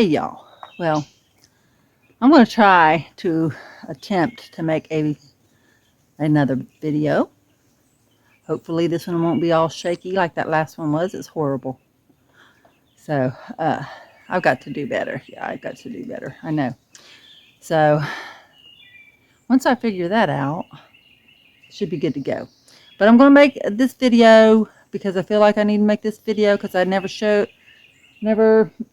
Hey y'all, well, I'm going to try to attempt to make another video. Hopefully this one won't be all shaky like that last one was. It's horrible. So, I've got to do better. Yeah, I've got to do better. I know. So, once I figure that out, it should be good to go. But I'm going to make this video because I feel like I need to make this video because I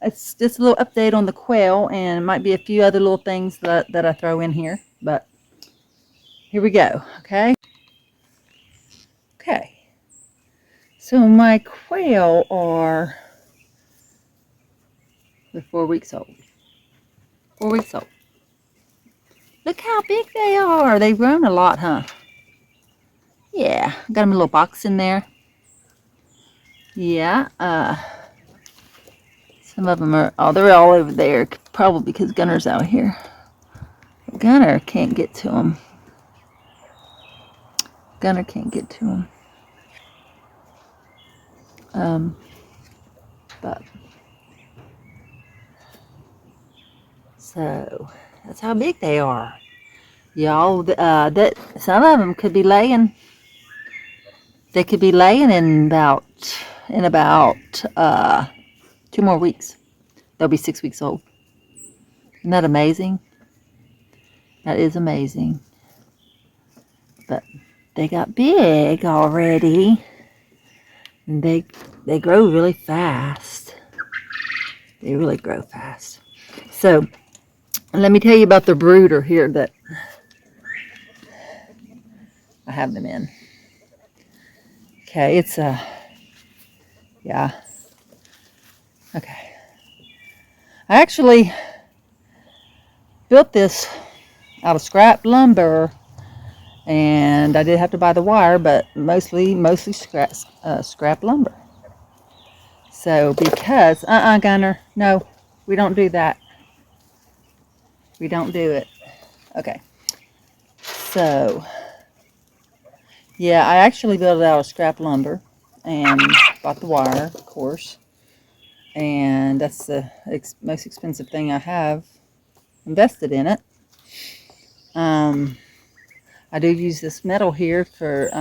it's just a little update on the quail, and it might be a few other little things that I throw in here, but here we go. Okay, so my quail they're 4 weeks old. 4 weeks old. Look how big they are. They've grown a lot, huh? Yeah, got them in a little box in there. Yeah, some of them they're all over there, probably because Gunner's out here. Gunner can't get to them. Gunner can't get to them. But so that's how big they are, y'all. That some of them could be laying. They could be laying in about 2 more weeks. They'll be 6 weeks old. Isn't that amazing? That is amazing. But they got big already. And they grow really fast. They really grow fast. So let me tell you about the brooder here that I have them in. Okay, it's yeah. Okay. I actually built this out of scrap lumber, and I did have to buy the wire, but mostly scrap lumber. So because Gunner, no, we don't do that. We don't do it. Okay. So yeah, I actually built it out of scrap lumber and bought the wire, of course. And that's the most expensive thing I have invested in it. I do use this metal here for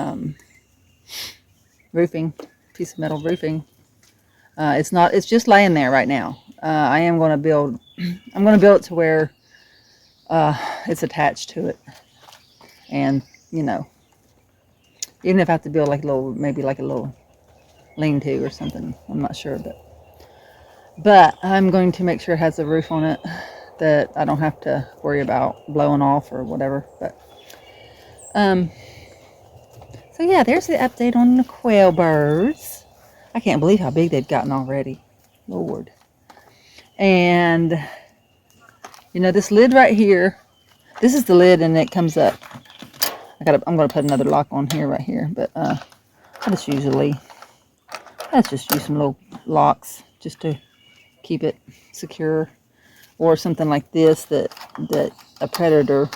roofing, piece of metal roofing. It's just laying there right now. I'm going to build it to where it's attached to it. And, you know, even if I have to build maybe like a little lean-to or something, I'm not sure, but I'm going to make sure it has a roof on it that I don't have to worry about blowing off or whatever. But so yeah, there's the update on the quail birds. I can't believe how big they've gotten already. Lord. And you know, this lid right here, this is the lid, and it comes up. I'm gonna put another lock on here right here, but let's just use some little locks just to keep it secure, or something like this that a predator.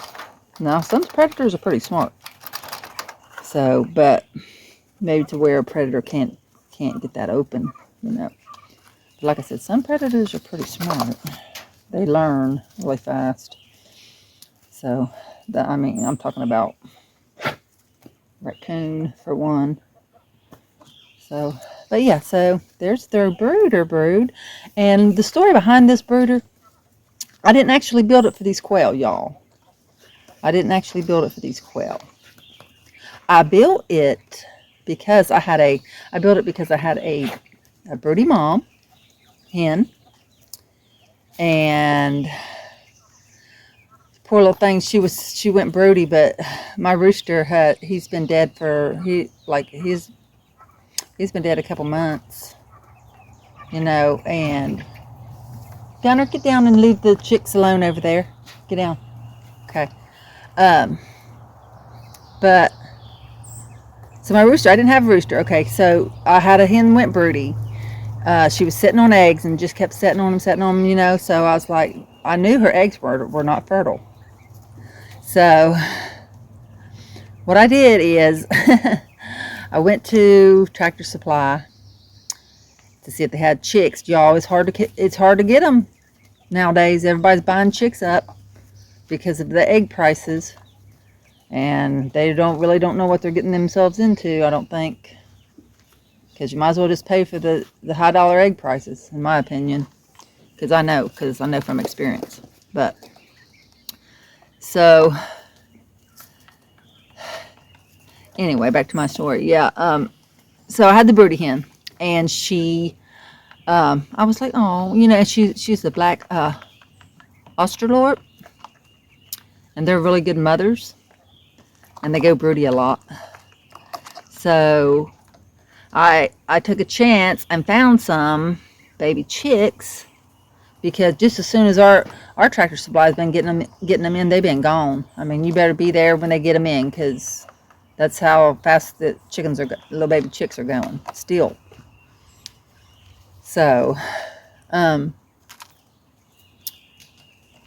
Now some predators are pretty smart, so but maybe to where a predator can't get that open, you know. But like I said, some predators are pretty smart. They learn really fast. So I'm talking about raccoon for one. So, but yeah, so there's their brooder brood. And the story behind this brooder, I didn't actually build it for these quail, y'all. I didn't actually build it for these quail. I built it because I had a broody mom hen, and poor little thing, she went broody, but my rooster he's been dead he's been dead a couple months, you know. And Gunner, get down and leave the chicks alone over there. Get down. Okay. But so my rooster, I didn't have a rooster. Okay, so I had a hen went broody. She was sitting on eggs and just kept sitting on them, you know. So I was like, I knew her eggs were not fertile. So what I did is I went to Tractor Supply to see if they had chicks. Y'all, it's hard to get them. nowadays everybody's buying chicks up because of the egg prices, and they don't know what they're getting themselves into, I don't think, because you might as well just pay for the high dollar egg prices, in my opinion, because I know from experience. But so anyway, back to my story. Yeah, so I had the broody hen, and she, I was like, oh, she's the black Australorp, and they're really good mothers, and they go broody a lot. So I took a chance and found some baby chicks, because just as soon as our Tractor Supply's been getting them in, they've been gone. I mean, you better be there when they get them in, because that's how fast the little baby chicks are going still. So,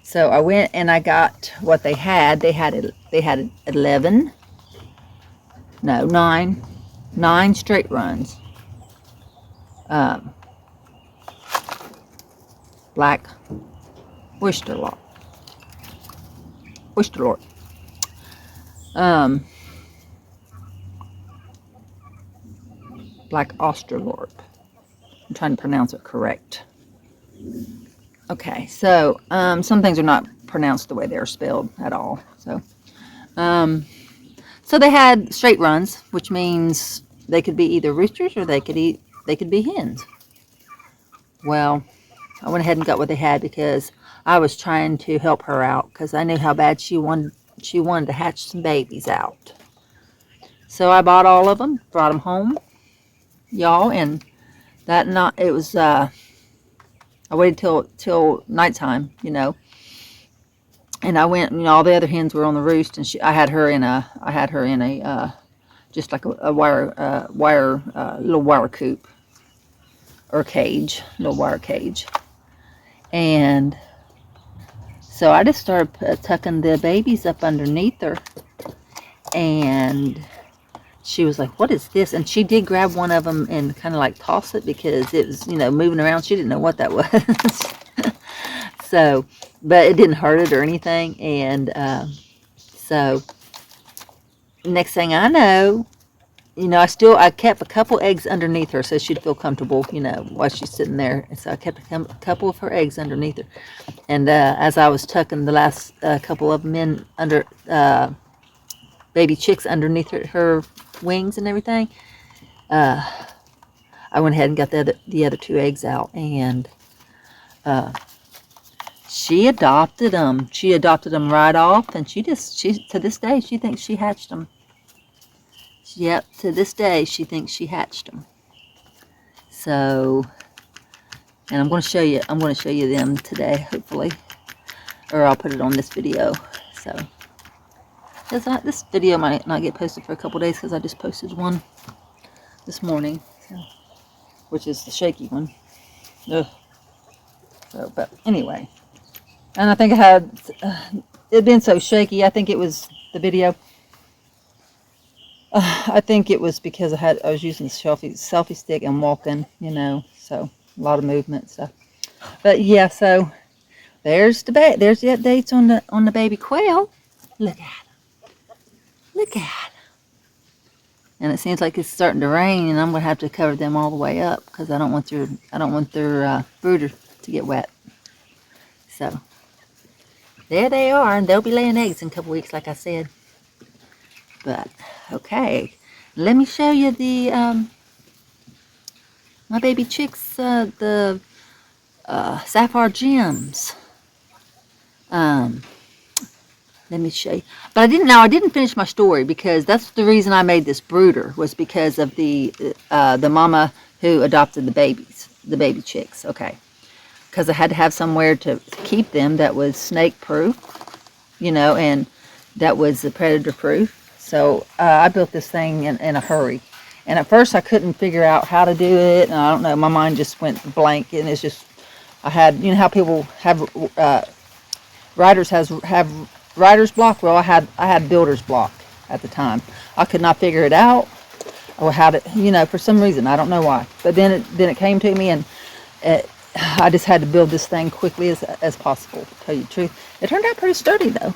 so I went and I got what they had. They had 9 straight runs. Black Oysterlorp. Black Australorp. I'm trying to pronounce it correct. Okay, so some things are not pronounced the way they're spelled at all. So, so they had straight runs, which means they could be either roosters or they could be hens. Well, I went ahead and got what they had because I was trying to help her out, because I knew how bad she wanted to hatch some babies out. So I bought all of them, brought them home, y'all, and it was I waited till nighttime, and I went, all the other hens were on the roost, and I had her in a just like a little wire coop or cage, little wire cage. And so I just started tucking the babies up underneath her, and she was like, what is this? And she did grab one of them and kind of like toss it, because it was, moving around. She didn't know what that was. So, but it didn't hurt it or anything. And so next thing I know, I kept a couple eggs underneath her so she'd feel comfortable, while she's sitting there. And so I kept a couple of her eggs underneath her. And as I was tucking the last couple of them in under baby chicks underneath her wings and everything, I went ahead and got the other 2 eggs out, and she adopted them. She adopted them right off, and she to this day she thinks she hatched them. Yep, to this day she thinks she hatched them. So, and I'm going to show you them today, hopefully, or I'll put it on this video. So, this video might not get posted for a couple days, because I just posted one this morning, so, which is the shaky one. Ugh. So, but anyway, and I think I had it been so shaky. I think it was the video. I think it was because I was using the selfie stick and walking, so a lot of movement stuff. But yeah, so there's the updates on the baby quail. Look at them. Look at them. And it seems like it's starting to rain, and I'm gonna have to cover them all the way up, because I don't want their brooder to get wet. So there they are, and they'll be laying eggs in a couple weeks, like I said. But okay, let me show you the my baby chicks, the sapphire gems. Let me show you. But I didn't finish my story, because that's the reason I made this brooder, was because of the mama who adopted the baby chicks. Okay, because I had to have somewhere to keep them that was snake proof, and that was predator proof. So I built this thing in a hurry, and at first I couldn't figure out how to do it, and I don't know, my mind just went blank, and it's just, I had, how people have writers have writer's block. Well, I had builder's block at the time. I could not figure it out, or how to, for some reason, I don't know why. But then it came to me, and I just had to build this thing quickly as possible, to tell you the truth. It turned out pretty sturdy though.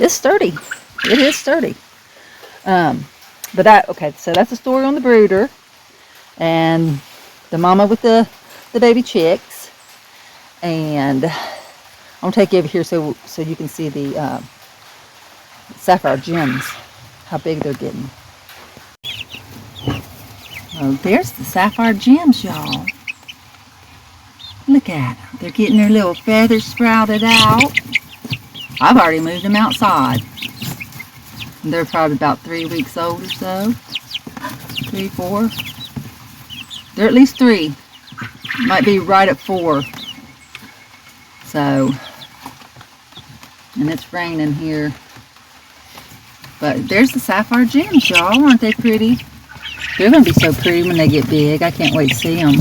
It's sturdy. It is sturdy. Okay, so that's the story on the brooder. And the mama with the baby chicks. And I'm going to take you over here so you can see the sapphire gems, how big they're getting. Oh, there's the sapphire gems, y'all. Look at them. They're getting their little feathers sprouted out. I've already moved them outside. They're probably about 3 weeks old or so. 3, 4. They're at least 3. Might be right at 4. So, and it's raining here. But there's the sapphire gems, y'all. Aren't they pretty? They're going to be so pretty when they get big. I can't wait to see them.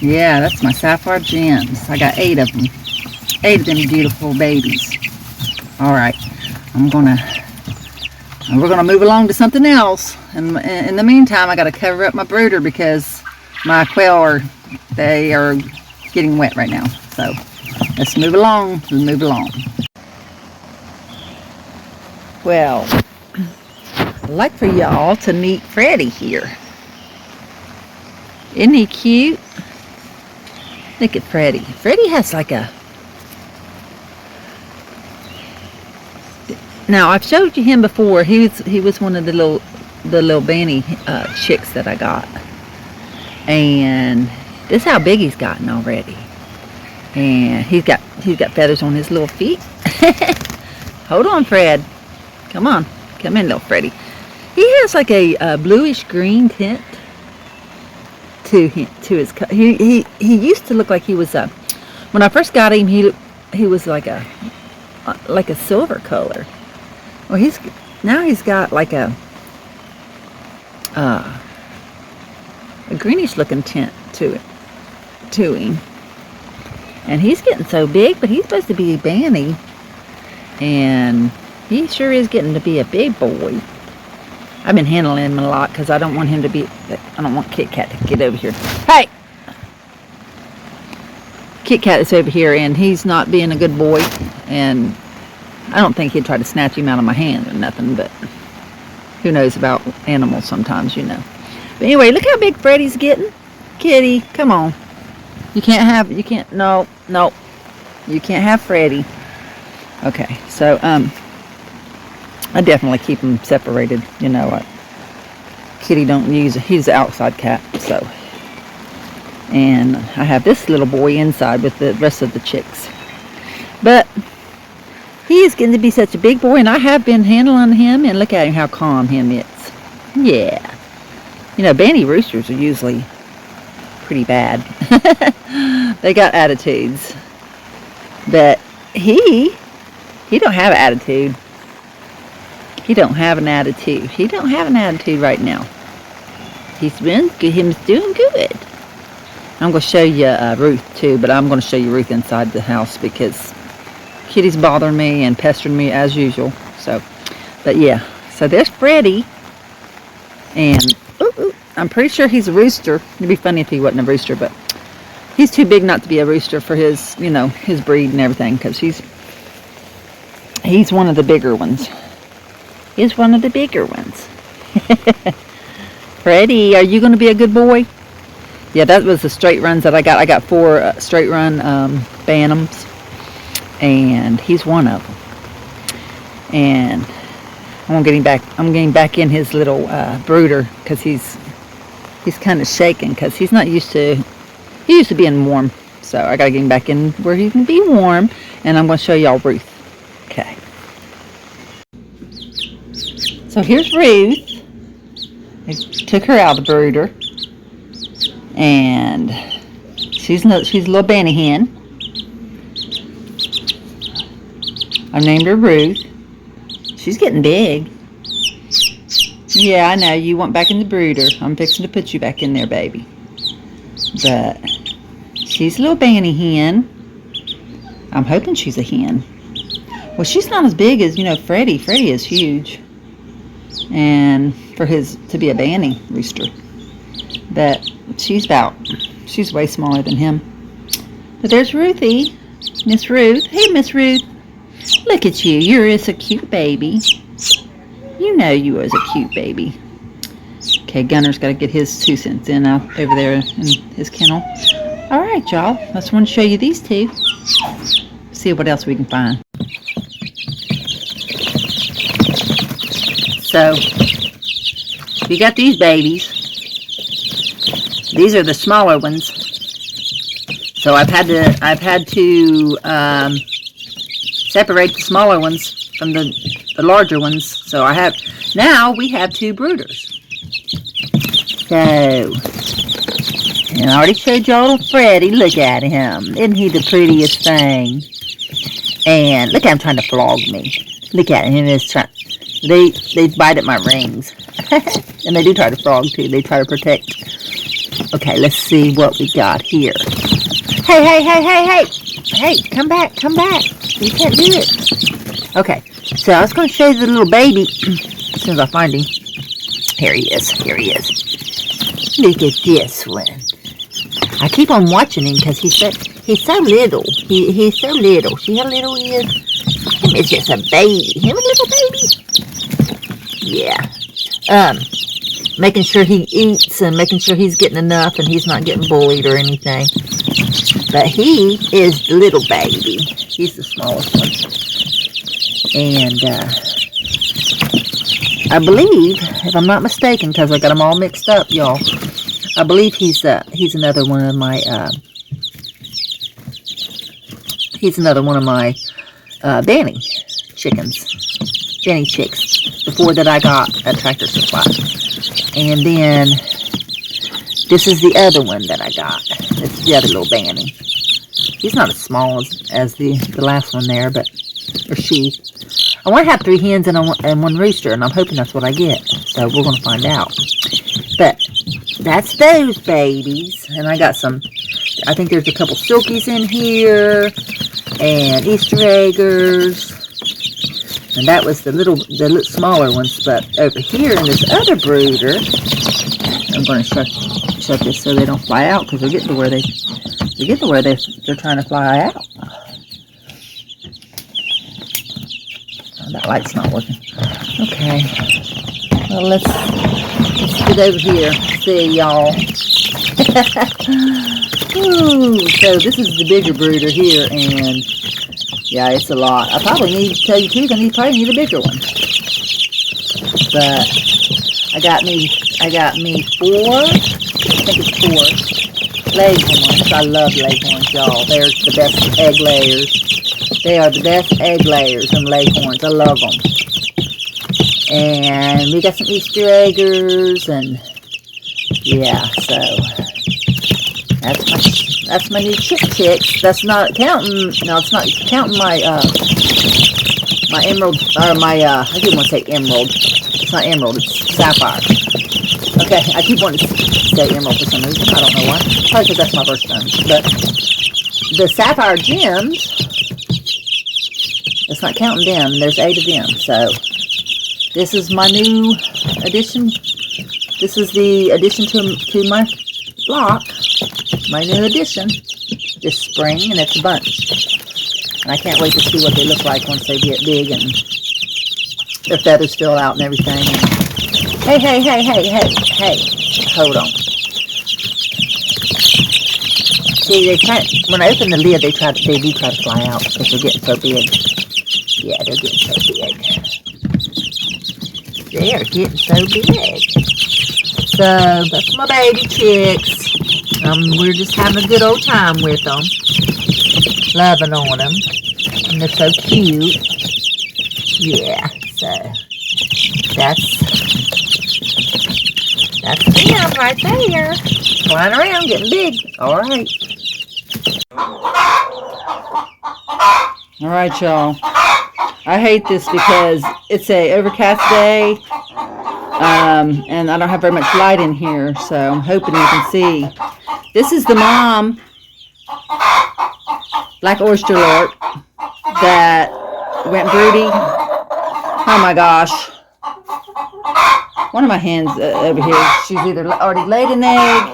Yeah, that's my sapphire gems. I got 8 of them. 8 of them beautiful babies. Alright, we're gonna move along to something else. And in the meantime, I gotta cover up my brooder because my quail they are getting wet right now. So let's move along. Well, I'd like for y'all to meet Freddie here. Isn't he cute? Look at Freddie. Freddie has like a... Now, I've showed you him before. He was one of the little banny chicks that I got. And this is how big he's gotten already. And he's got feathers on his little feet. Hold on, Fred. Come on. Come in, little Freddie. He has like a bluish green tint to his color. He used to look like he was when I first got him, he was like a silver color. Well, he's got like a greenish looking tint to him. And he's getting so big, but he's supposed to be a banny. And he sure is getting to be a big boy. I've been handling him a lot because I don't want Kit Kat to get over here. Hey! Kit Kat is over here and he's not being a good boy. And I don't think he'd try to snatch him out of my hand or nothing, but who knows about animals sometimes, you know. But anyway, look how big Freddie's getting. Kitty, come on. You can't, you can't have Freddie. Okay, so, I definitely keep them separated, you know. Kitty he's an outside cat, so. And I have this little boy inside with the rest of the chicks. But he is getting to be such a big boy, and I have been handling him, and look at him, how calm him is. Yeah. You know, banty roosters are usually pretty bad. They got attitudes. But he don't have an attitude. He don't have an attitude. He don't have an attitude right now. He's doing good. I'm going to show you Ruth too, but I'm going to show you Ruth inside the house because Kitty's bothering me and pestering me as usual. So, but yeah. So there's Freddie. And I'm pretty sure he's a rooster. It'd be funny if he wasn't a rooster, but he's too big not to be a rooster for his, you know, his breed and everything, because he's one of the bigger ones. He's one of the bigger ones. Freddie, are you going to be a good boy? Yeah, that was the straight runs that I got. I got 4 straight run Bantams, and he's one of them. And I'm getting back in his little brooder because he's kind of shaking because he's not used to. He used to being warm, so I got to get him back in where he can be warm. And I'm going to show y'all Ruth. Okay. So here's Ruth. I took her out of the brooder, and she's a little banny hen. I named her Ruth. She's getting big. Yeah, I know you want back in the brooder. I'm fixing to put you back in there, baby. But she's a little banny hen. I'm hoping she's a hen. Well, she's not as big as, you know, Freddie. Freddie is huge. And to be a banny rooster. But she's way smaller than him. But there's Ruthie. Miss Ruth. Hey, Miss Ruth. Look at you. You're a cute baby. You know you was a cute baby. Okay, Gunner's got to get his 2 cents in over there in his kennel. All right, y'all. I just want to show you these two. See what else we can find. So, we got these babies. These are the smaller ones. So I've had to separate the smaller ones from the larger ones. So now we have 2 brooders. So, and I already showed y'all Freddie. Look at him. Isn't he the prettiest thing? And look at him trying to flog me. Look at him. They bite at my rings. And they do try to frog too. They try to protect. Okay, let's see what we got here. Hey, come back. You can't do it. Okay, so I was going to show you the little baby as soon as I find him. Here he is. Look at this one. I keep on watching him because he's so little. He's so little. See how little he is? Him is just a baby. Him a little baby. Yeah. Making sure he eats and making sure he's getting enough and he's not getting bullied or anything. But he is the little baby. He's the smallest one. And I believe, if I'm not mistaken, because I got them all mixed up, y'all, I believe he's another one of my Danny chicks, before that I got at Tractor Supply. And then this is the other one that I got. It's the other little Danny. He's not as small as the last one there, or she. I want to have 3 hens and 1 rooster, and I'm hoping that's what I get. So we're going to find out. But that's those babies. And I got some, I think there's a couple silkies in here, and Easter eggers. And that was the little smaller ones. But over here in this other brooder, I'm going to shut this so they don't fly out, because they're getting to where they're trying to fly out. Oh, that light's not working. Okay. Well, let's get over here. See y'all. So this is the bigger brooder here, and yeah, it's a lot. I probably need to tell you too. I probably need a bigger one. But I got me 4. I think it's 4 leghorns. I love leghorns, y'all. They're the best egg layers. They are the best egg layers, them leghorns. I love them. And we got some Easter eggers, and yeah, so that's my new chicks. That's not counting. No, it's not counting my my emerald, or my I didn't want to say emerald. It's not emerald. It's sapphire. Okay, I keep wanting to say emerald for some reason. I don't know why. Probably because that's my birthstone. But the sapphire gems, it's not counting them. There's 8 of them. So this is my new addition. This is the addition to my flock. My new addition this spring, and it's a bunch. And I can't wait to see what they look like once they get big and their feathers fill out and everything. Hey, hold on. See, when I open the lid, they do try to fly out because they're getting so big. Yeah, they're getting so big. They are getting so big. So, that's my baby chicks. We're just having a good old time with them. Loving on them. And they're so cute. Yeah, so that's them right there. Flying around, getting big. Alright. Alright, y'all. I hate this because it's a overcast day. And I don't have very much light in here, so I'm hoping you can see. This is the mom, Black Oyster Lark, that went broody. Oh my gosh. One of my hens over here, she's either already laid an egg,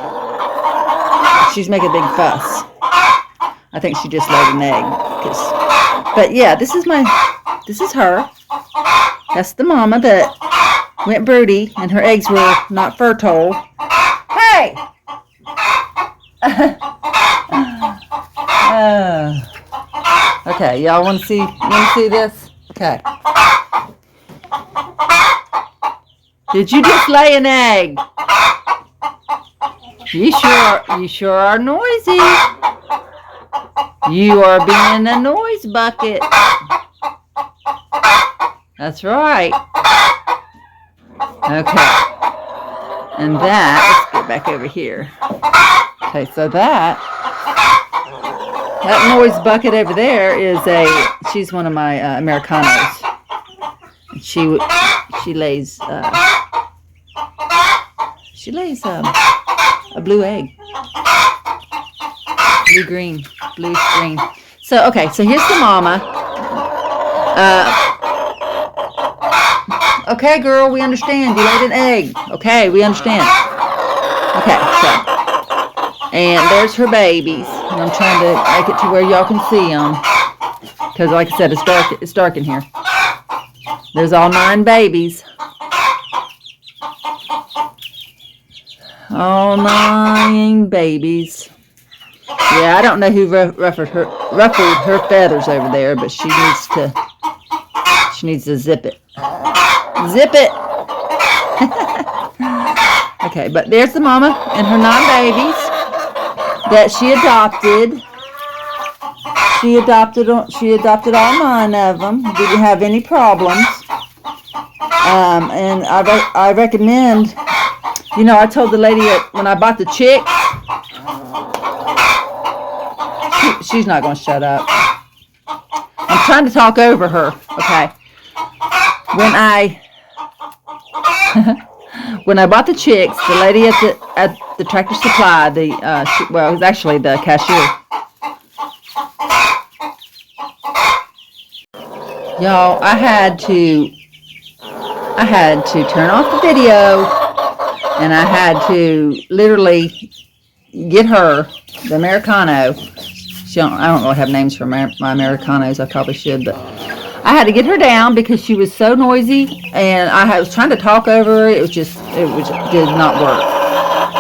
she's making a big fuss. I think she just laid an egg. But yeah, this is her. That's the mama that went broody, and her eggs were not fertile. Hey! Okay, y'all want to see this? Okay. Did you just lay an egg? You sure are noisy. You are being a noise bucket. That's right. Okay. And that, let's get back over here. Okay, so that noise bucket over there is she's one of my Americanos. She lays a blue egg. Blue-green. So, okay, so here's the mama. Okay, girl, we understand. You laid an egg. Okay, we understand. Okay, so. And there's her babies. And I'm trying to make it to where y'all can see them. Because, like I said, it's dark in here. There's all 9 babies. All 9 babies. Yeah, I don't know who ruffled her feathers over there, but she needs to zip it. Zip it! Okay, but there's the mama and her 9 babies that she adopted. She adopted all 9 of them. Didn't have any problems. And I recommend, I told the lady that when I bought the chick, she's not going to shut up. I'm trying to talk over her, okay? When I bought the chicks, the lady at the Tractor Supply, it was actually the cashier. Y'all, I had to turn off the video, and I had to literally get her, the Americano. I don't really have names for my Americanos. I probably should, but I had to get her down because she was so noisy, and I was trying to talk over her. It did not work.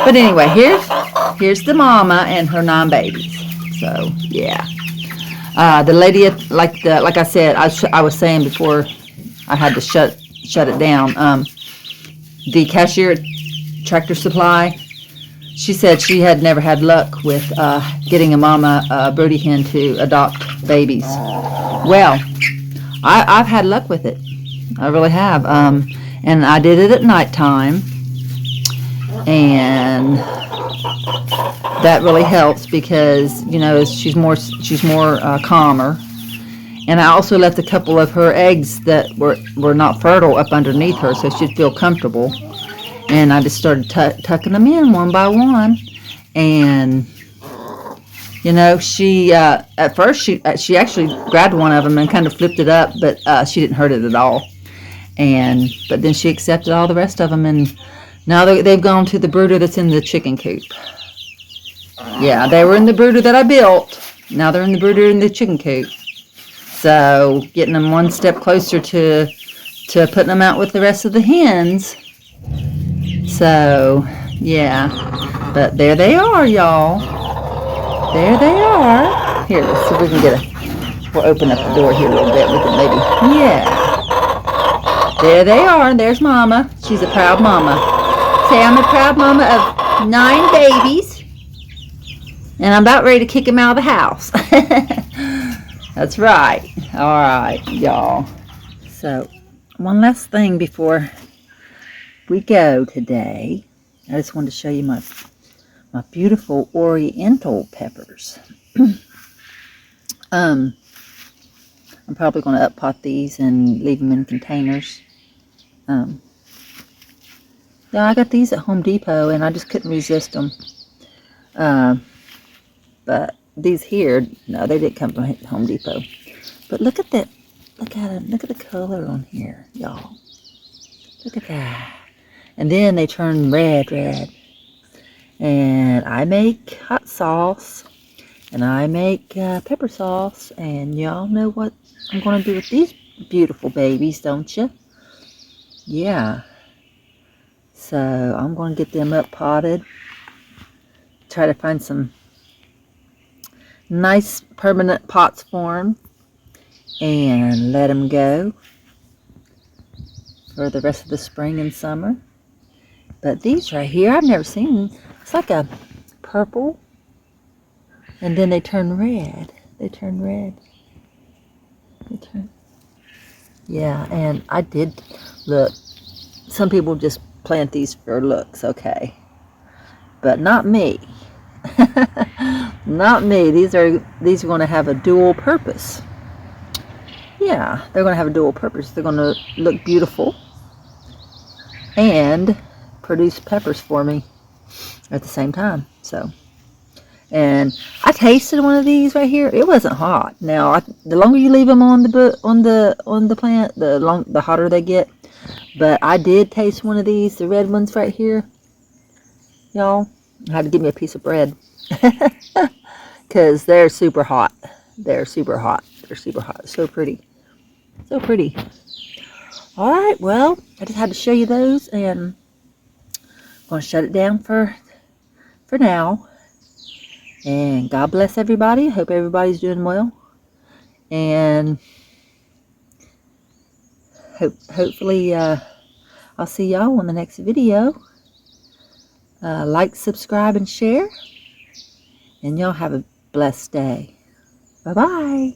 But anyway, here's the mama and her 9 babies. So yeah, the lady like I said, I was saying before, I had to shut it down. The cashier at Tractor Supply, she said she had never had luck with getting a mama broody hen to adopt babies. Well, I've had luck with it. I really have. And I did it at nighttime, and that really helps because she's more calmer. And I also left a couple of her eggs that were not fertile up underneath her, so she'd feel comfortable. And I just started tucking them in one by one. And, she, at first, she actually grabbed one of them and kind of flipped it up, but she didn't hurt it at all. But then she accepted all the rest of them, and now they've gone to the brooder that's in the chicken coop. Yeah, they were in the brooder that I built. Now they're in the brooder in the chicken coop. So, getting them one step closer to putting them out with the rest of the hens. So, yeah. But there they are, y'all. There they are. Here, let's see if we can we'll open up the door here a little bit. We can maybe, yeah. There they are. There's Mama. She's a proud mama. Say, I'm a proud mama of 9 babies. And I'm about ready to kick them out of the house. That's right. All right, y'all. So, one last thing before we go today. I just wanted to show you my beautiful oriental peppers. I'm probably going to up-pot these and leave them in containers. Yeah, I got these at Home Depot, and I just couldn't resist them. But these here, no, they didn't come from Home Depot. But look at that. Look at them. Look at the color on here, y'all. Look at that. And then they turn red. And I make hot sauce. And I make pepper sauce, and y'all know what I'm going to do with these beautiful babies, don't you? Yeah. So I'm going to get them up potted. Try to find some nice permanent pots for them and let them go for the rest of the spring and summer. But these right here, I've never seen. It's like a purple, and then they turn red. They turn red. They turn. Yeah, and I did look. Some people just plant these for looks, okay, but not me. Not me. These are going to have a dual purpose. Yeah, they're going to have a dual purpose. They're going to look beautiful and produce peppers for me at the same time. So, and I tasted one of these right here. It wasn't hot. Now, the longer you leave them on the plant, the hotter they get. But I did taste one of these, the red ones right here. Y'all, I had to give me a piece of bread because they're super hot. They're super hot. They're super hot. So pretty. So pretty. All right, well, I just had to show you those, and I'm going to shut it down for now. And God bless everybody. Hope everybody's doing well. And hopefully I'll see y'all on the next video. Like, subscribe, and share. And y'all have a blessed day. Bye-bye.